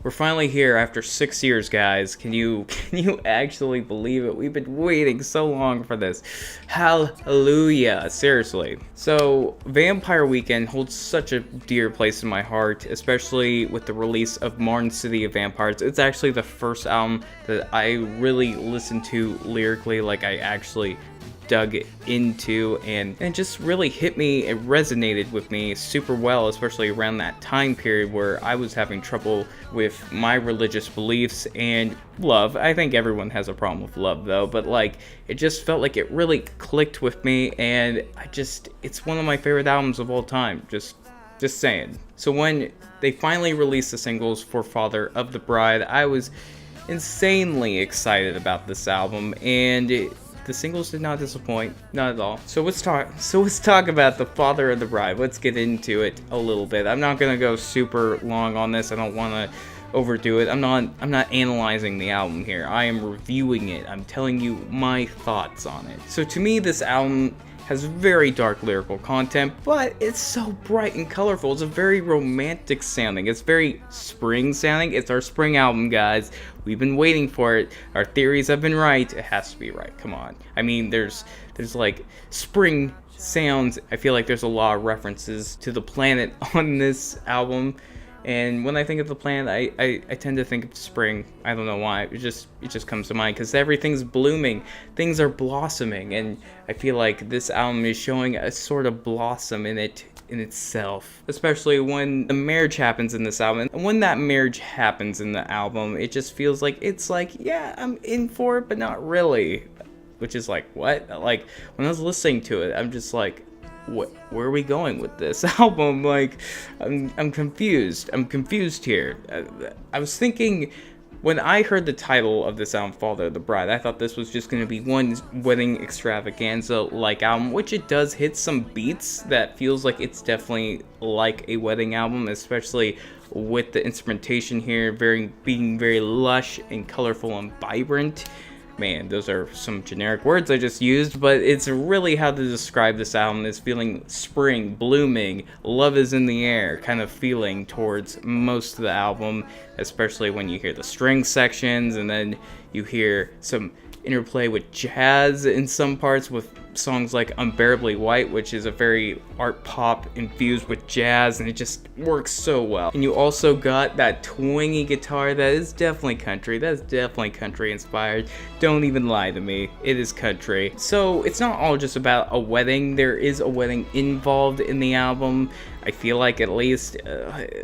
We're finally here after 6 years, guys. Can you actually believe it? We've been waiting so long for this. Hallelujah, seriously. So, Vampire Weekend holds such a dear place in my heart, especially with the release of Martin City of Vampires. It's actually the first album that I really listened to lyrically, like I actually dug into, and it just really hit me. It resonated with me super well, especially around that time period where I was having trouble with my religious beliefs and love. I think everyone has a problem with love though, but like it just felt like it really clicked with me, and it's one of my favorite albums of all time. Just saying. So when they finally released the singles for Father of the Bride, I was insanely excited about this album, and the singles did not disappoint, not at all. So let's talk about the Father of the Bride. Let's get into it a little bit. I'm not gonna go super long on this. I don't want to overdo it. I'm not analyzing the album here. I am reviewing it. I'm telling you my thoughts on it. So to me, this album has very dark lyrical content, but it's so bright and colorful. It's a very romantic sounding. It's very spring sounding. It's our spring album, guys. We've been waiting for it. Our theories have been right. It has to be right. Come on. I mean, there's like spring sounds. I feel like there's a lot of references to the planet on this album. And when I think of the planet, I tend to think of spring. I don't know why. It just comes to mind because everything's blooming. Things are blossoming. And I feel like this album is showing a sort of blossom in itself. Especially when the marriage happens in this album. And when that marriage happens in the album, it just feels like it's like, yeah, I'm in for it, but not really. Which is like, what? Like, when I was listening to it, I'm just like, where are we going with this album? Like, I'm confused. I'm confused here. I was thinking, when I heard the title of this album, Father of the Bride, I thought this was just going to be one wedding extravaganza-like album, which it does hit some beats that feels like it's definitely like a wedding album, especially with the instrumentation here being very lush and colorful and vibrant. Man, those are some generic words I just used, but it's really how to describe this album is feeling spring, blooming, love is in the air kind of feeling towards most of the album, especially when you hear the string sections and then you hear some interplay with jazz in some parts with songs like Unbearably White, which is a very art pop infused with jazz, and it just works so well. And you also got that twangy guitar that is definitely country. That's definitely country inspired. Don't even lie to me. It is country. So it's not all just about a wedding. There is a wedding involved in the album. I feel like, at least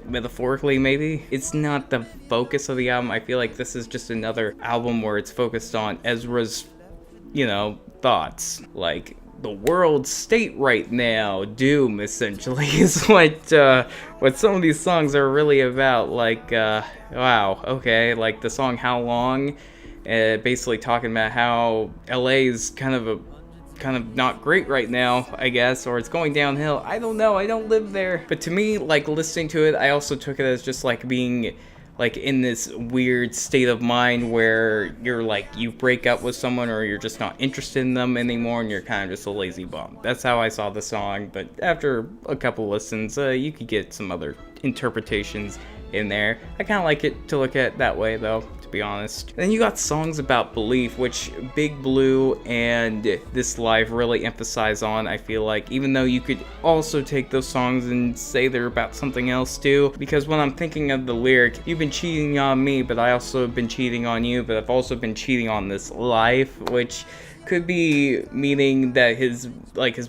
metaphorically maybe. It's not the focus of the album. I feel like this is just another album where it's focused on Ezra's, thoughts. Like, the world state right now, doom, essentially, is what some of these songs are really about. Like, wow, okay, like the song How Long, basically talking about how LA's kind of not great right now, I guess, or it's going downhill. I don't know, I don't live there. But to me, like, listening to it, I also took it as just like being like in this weird state of mind where you're like, you break up with someone or you're just not interested in them anymore and you're kind of just a lazy bum. That's how I saw the song, but after a couple listens, you could get some other interpretations in there. I kind of like it to look at that way though, to be honest. Then you got songs about belief, which Big Blue and This Life really emphasize on, I feel like, even though you could also take those songs and say they're about something else too, because when I'm thinking of the lyric, you've been cheating on me, but I also have been cheating on you, but I've also been cheating on this life, which could be meaning that his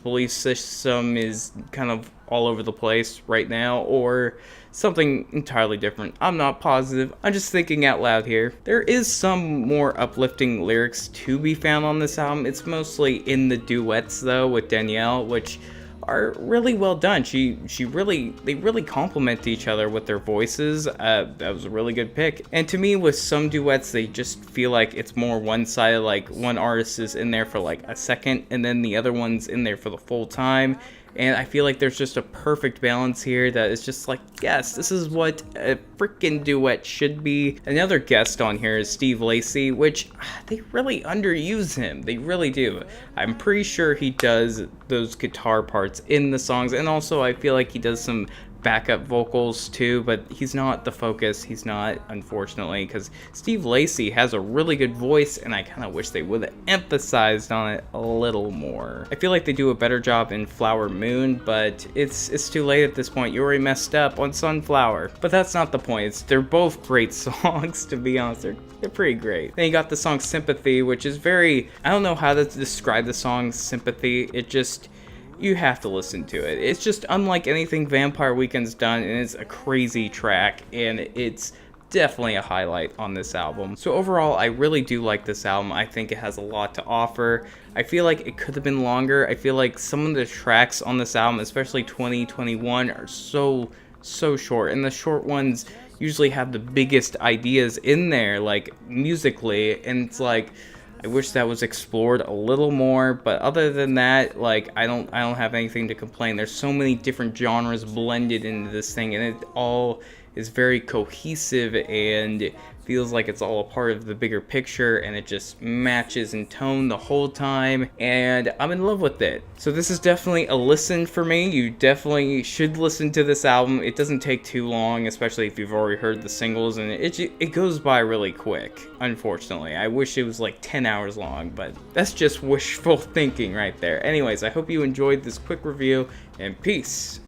belief system is kind of all over the place right now, or something entirely different. I'm not positive. I'm just thinking out loud here. There is some more uplifting lyrics to be found on this album. It's mostly in the duets though with Danielle, which are really well done. They really complement each other with their voices. That was a really good pick. And to me, with some duets, they just feel like it's more one-sided, like one artist is in there for like a second and then the other one's in there for the full time. And I feel like there's just a perfect balance here that is just like, yes, this is what a freaking duet should be. Another guest on here is Steve Lacy, which they really underuse him. They really do. I'm pretty sure he does those guitar parts in the songs. And also I feel like he does some backup vocals too, but he's not the focus. He's not, unfortunately, because Steve Lacy has a really good voice, and I kind of wish they would have emphasized on it a little more. I feel like they do a better job in Flower Moon, but it's too late at this point. You already messed up on Sunflower. But that's not the point. They're both great songs, to be honest. They're pretty great. Then you got the song Sympathy, which is very, I don't know how to describe the song Sympathy. It just, you have to listen to it. It's just unlike anything Vampire Weekend's done, and it's a crazy track, and it's definitely a highlight on this album. So overall, I really do like this album. I think it has a lot to offer. I feel like it could have been longer. I feel like some of the tracks on this album, especially 2021, are so short, and the short ones usually have the biggest ideas in there, like musically, and it's like, I wish that was explored a little more, but other than that, like, I don't have anything to complain. There's so many different genres blended into this thing, and it all is very cohesive and feels like it's all a part of the bigger picture, and it just matches in tone the whole time, and I'm in love with it. So this is definitely a listen for me. You definitely should listen to this album. It doesn't take too long, especially if you've already heard the singles, and it goes by really quick, unfortunately. I wish it was like 10 hours long, but that's just wishful thinking right there. Anyways, I hope you enjoyed this quick review, and peace.